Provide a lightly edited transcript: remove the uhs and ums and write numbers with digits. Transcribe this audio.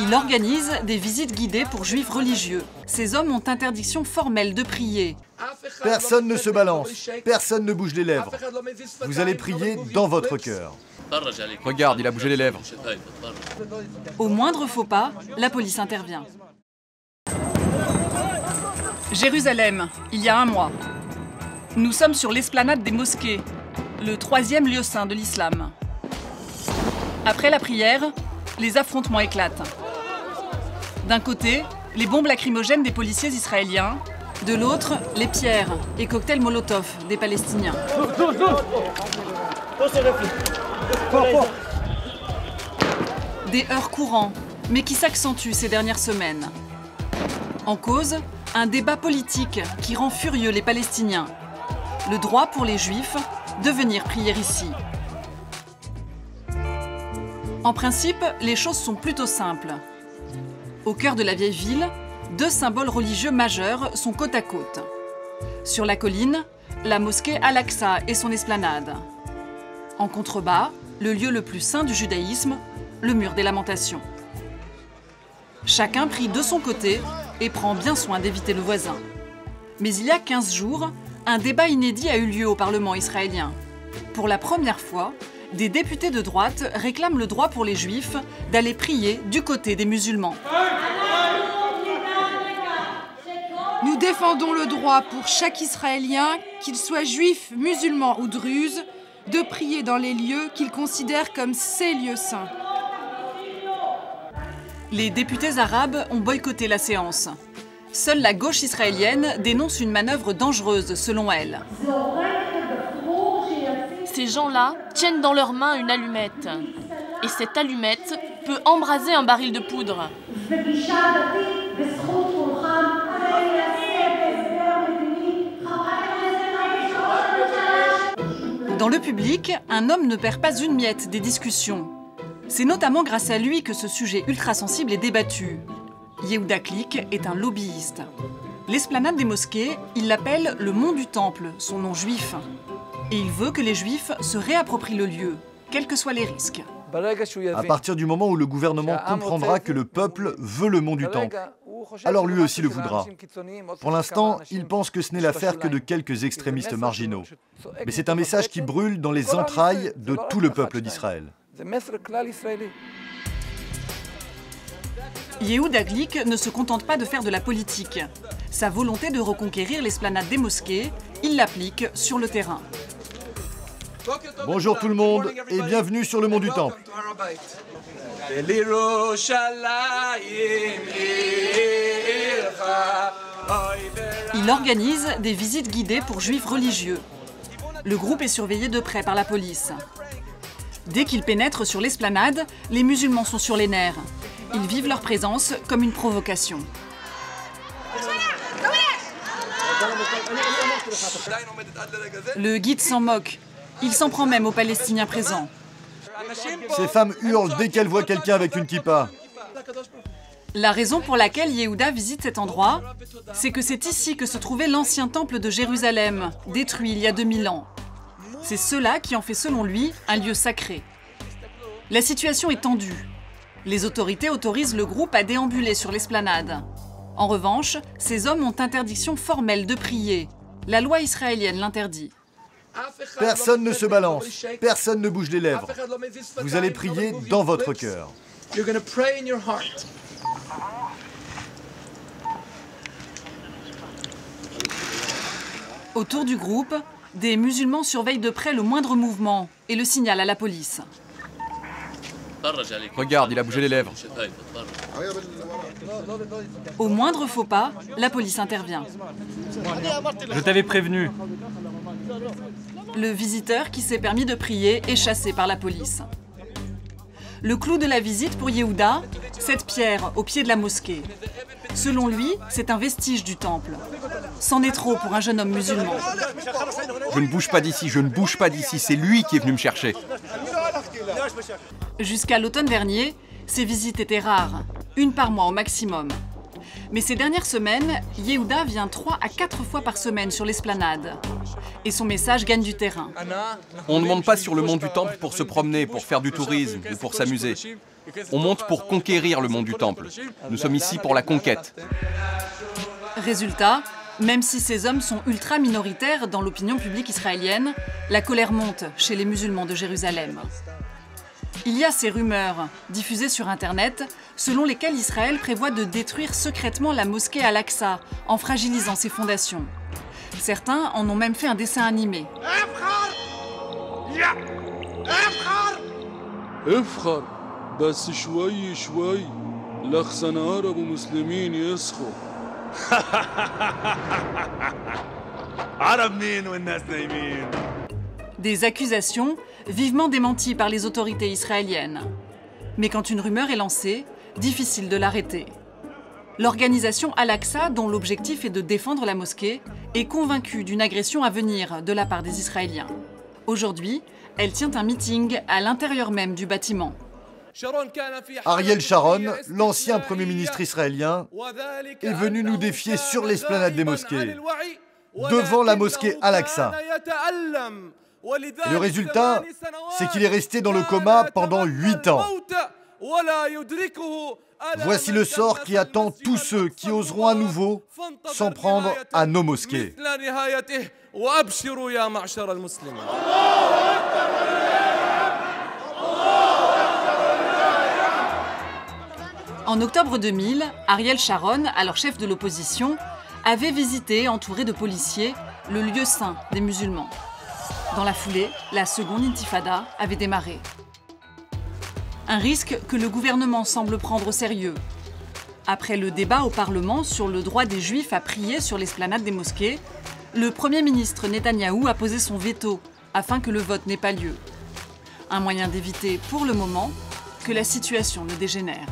Il organise des visites guidées pour juifs religieux. Ces hommes ont interdiction formelle de prier. Personne ne se balance, personne ne bouge les lèvres. Vous allez prier dans votre cœur. Regarde, il a bougé les lèvres. Au moindre faux pas, la police intervient. Jérusalem, il y a un mois. Nous sommes sur l'esplanade des mosquées, le 3e lieu saint de l'islam. Après la prière, les affrontements éclatent. D'un côté, les bombes lacrymogènes des policiers israéliens, de l'autre, les pierres et cocktails Molotov des Palestiniens. Des heurts courants, mais qui s'accentuent ces dernières semaines. En cause, un débat politique qui rend furieux les Palestiniens. Le droit pour les Juifs de venir prier ici. En principe, les choses sont plutôt simples. Au cœur de la vieille ville, deux symboles religieux majeurs sont côte à côte. Sur la colline, la mosquée Al-Aqsa et son esplanade. En contrebas, le lieu le plus saint du judaïsme, le mur des lamentations. Chacun prie de son côté et prend bien soin d'éviter le voisin. Mais il y a 15 jours, un débat inédit a eu lieu au Parlement israélien. Pour la première fois, des députés de droite réclament le droit pour les Juifs d'aller prier du côté des musulmans. Nous défendons le droit pour chaque Israélien, qu'il soit juif, musulman ou druze, de prier dans les lieux qu'il considère comme ses lieux saints. Les députés arabes ont boycotté la séance. Seule la gauche israélienne dénonce une manœuvre dangereuse selon elle. Ces gens-là tiennent dans leurs mains une allumette. Et cette allumette peut embraser un baril de poudre. Dans le public, un homme ne perd pas une miette des discussions. C'est notamment grâce à lui que ce sujet ultra-sensible est débattu. Yehuda Glick est un lobbyiste. L'esplanade des mosquées, il l'appelle le mont du Temple, son nom juif. Et il veut que les Juifs se réapproprient le lieu, quels que soient les risques. À partir du moment où le gouvernement comprendra que le peuple veut le mont du Temple, alors lui aussi le voudra. Pour l'instant, il pense que ce n'est l'affaire que de quelques extrémistes marginaux. Mais c'est un message qui brûle dans les entrailles de tout le peuple d'Israël. Yehuda Glick ne se contente pas de faire de la politique. Sa volonté de reconquérir l'esplanade des mosquées, il l'applique sur le terrain. Bonjour tout le monde et bienvenue sur le mont du Temple. Il organise des visites guidées pour juifs religieux. Le groupe est surveillé de près par la police. Dès qu'ils pénètrent sur l'esplanade, les musulmans sont sur les nerfs. Ils vivent leur présence comme une provocation. Le guide s'en moque. Il s'en prend même aux Palestiniens présents. Ces femmes hurlent dès qu'elles voient quelqu'un avec une kippa. La raison pour laquelle Yehuda visite cet endroit, c'est que c'est ici que se trouvait l'ancien temple de Jérusalem, détruit il y a 2000 ans. C'est cela qui en fait, selon lui, un lieu sacré. La situation est tendue. Les autorités autorisent le groupe à déambuler sur l'esplanade. En revanche, ces hommes ont interdiction formelle de prier. La loi israélienne l'interdit. Personne ne se balance, personne ne bouge les lèvres. Vous allez prier dans votre cœur. Autour du groupe, des musulmans surveillent de près le moindre mouvement et le signalent à la police. Regarde, il a bougé les lèvres. Au moindre faux pas, la police intervient. Je t'avais prévenu. Le visiteur qui s'est permis de prier est chassé par la police. Le clou de la visite pour Yehuda, cette pierre au pied de la mosquée. Selon lui, c'est un vestige du temple. C'en est trop pour un jeune homme musulman. Je ne bouge pas d'ici, je ne bouge pas d'ici, c'est lui qui est venu me chercher. Jusqu'à l'automne dernier, ces visites étaient rares, une par mois au maximum. Mais ces dernières semaines, Yehuda vient 3 à 4 fois par semaine sur l'esplanade. Et son message gagne du terrain. On ne monte pas sur le mont du Temple pour se promener, pour faire du tourisme ou pour s'amuser. On monte pour conquérir le mont du Temple. Nous sommes ici pour la conquête. Résultat, même si ces hommes sont ultra minoritaires dans l'opinion publique israélienne, la colère monte chez les musulmans de Jérusalem. Il y a ces rumeurs, diffusées sur Internet, selon lesquelles Israël prévoit de détruire secrètement la mosquée Al-Aqsa en fragilisant ses fondations. Certains en ont même fait un dessin animé. Des accusations vivement démenties par les autorités israéliennes. Mais quand une rumeur est lancée, difficile de l'arrêter. L'organisation Al-Aqsa, dont l'objectif est de défendre la mosquée, est convaincue d'une agression à venir de la part des Israéliens. Aujourd'hui, elle tient un meeting à l'intérieur même du bâtiment. Ariel Sharon, l'ancien Premier ministre israélien, est venu nous défier sur l'esplanade des mosquées, devant la mosquée Al-Aqsa. Et le résultat, c'est qu'il est resté dans le coma pendant 8 ans. Voici le sort qui attend tous ceux qui oseront à nouveau s'en prendre à nos mosquées. En octobre 2000, Ariel Sharon, alors chef de l'opposition, avait visité, entouré de policiers, le lieu saint des musulmans. Dans la foulée, la seconde intifada avait démarré. Un risque que le gouvernement semble prendre au sérieux. Après le débat au Parlement sur le droit des Juifs à prier sur l'esplanade des mosquées, le Premier ministre Netanyahou a posé son veto afin que le vote n'ait pas lieu. Un moyen d'éviter, pour le moment, que la situation ne dégénère.